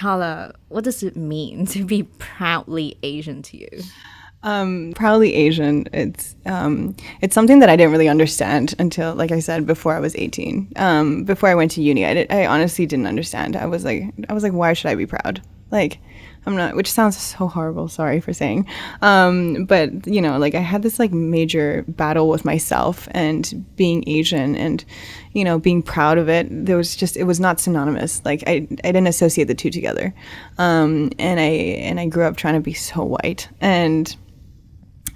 Carla, what does it mean to be proudly Asian to you? Proudly Asian. It's something that I didn't really understand until, like I said, before I was 18. Before I went to uni, I honestly didn't understand. I was like, why should I be proud? Like, I'm not, which sounds so horrible. Sorry for saying. But you know, like I had this like major battle with myself and being Asian and, you know, being proud of it. It was not synonymous. Like I didn't associate the two together. And I grew up trying to be so white and.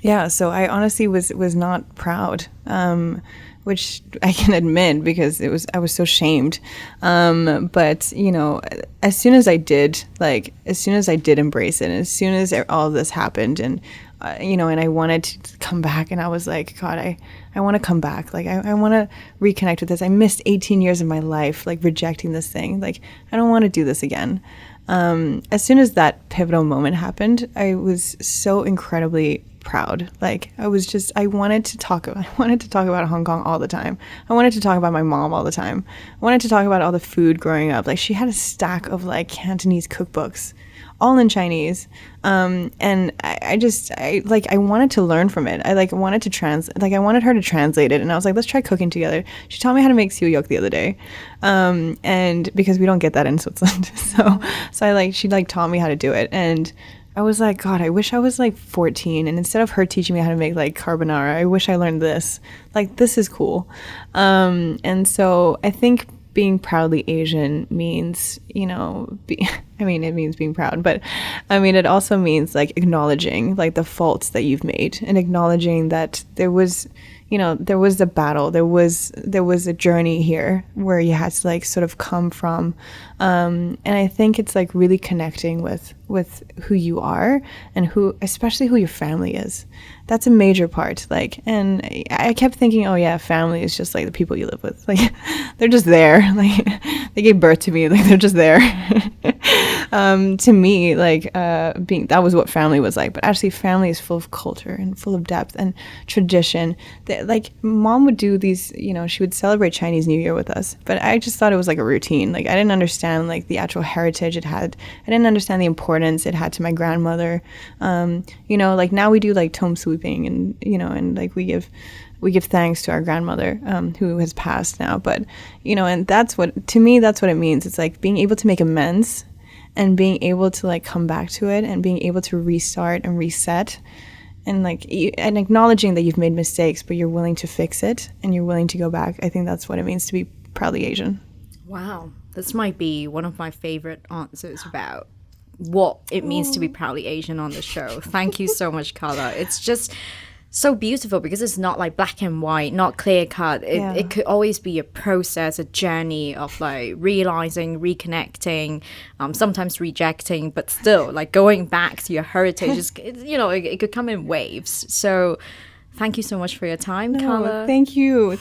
Yeah, so I honestly was not proud, which I can admit because I was so shamed. But you know, as soon as I did embrace it, and as soon as all of this happened, and you know, and I wanted to come back, and I was like, God, I want to come back. Like I want to reconnect with this. I missed 18 years of my life, like rejecting this thing. Like I don't want to do this again. As soon as that pivotal moment happened, I was so incredibly proud. Like I wanted to talk about Hong Kong all the time. I wanted to talk about my mom all the time. I wanted to talk about all the food growing up. Like she had a stack of like Cantonese cookbooks, all in Chinese. And I wanted to learn from it. I wanted her to translate it. And I was like, let's try cooking together. She taught me how to make siu yok the other day. And because we don't get that in Switzerland. She taught me how to do it. And I was like, God, I wish I was like 14. And instead of her teaching me how to make like carbonara, I wish I learned this. Like, this is cool. And so I think being proudly Asian means, you know, it means being proud, but I mean, it also means like acknowledging like the faults that you've made and acknowledging that there was a battle, there was a journey here where you had to like sort of come from. And I think it's like really connecting with who you are and especially who your family is. That's a major part. Like, and I kept thinking, oh yeah, family is just like the people you live with. Like, they're just there. Like, they gave birth to me. Like, they're just there. To me, like, that was what family was like. But actually, family is full of culture and full of depth and tradition. Like, mom would do these, you know, she would celebrate Chinese New Year with us. But I just thought it was like a routine. Like, I didn't understand like the actual heritage it had. I didn't understand the importance it had to my grandmother. You know, like now we do like tomb sweeping and, you know, and like we give thanks to our grandmother, who has passed now. But, you know, and to me, that's what it means. It's like being able to make amends and being able to like come back to it and being able to restart and reset and like, and acknowledging that you've made mistakes, but you're willing to fix it and you're willing to go back. I think that's what it means to be proudly Asian. Wow. This might be one of my favorite answers about what it means to be proudly Asian on the show. Thank you so much, Carla. It's just so beautiful because it's not like black and white, not clear cut. It could always be a process, a journey of like realizing, reconnecting, sometimes rejecting, but still like going back to your heritage. You know, it could come in waves. So thank you so much for your time, Carla. Thank you.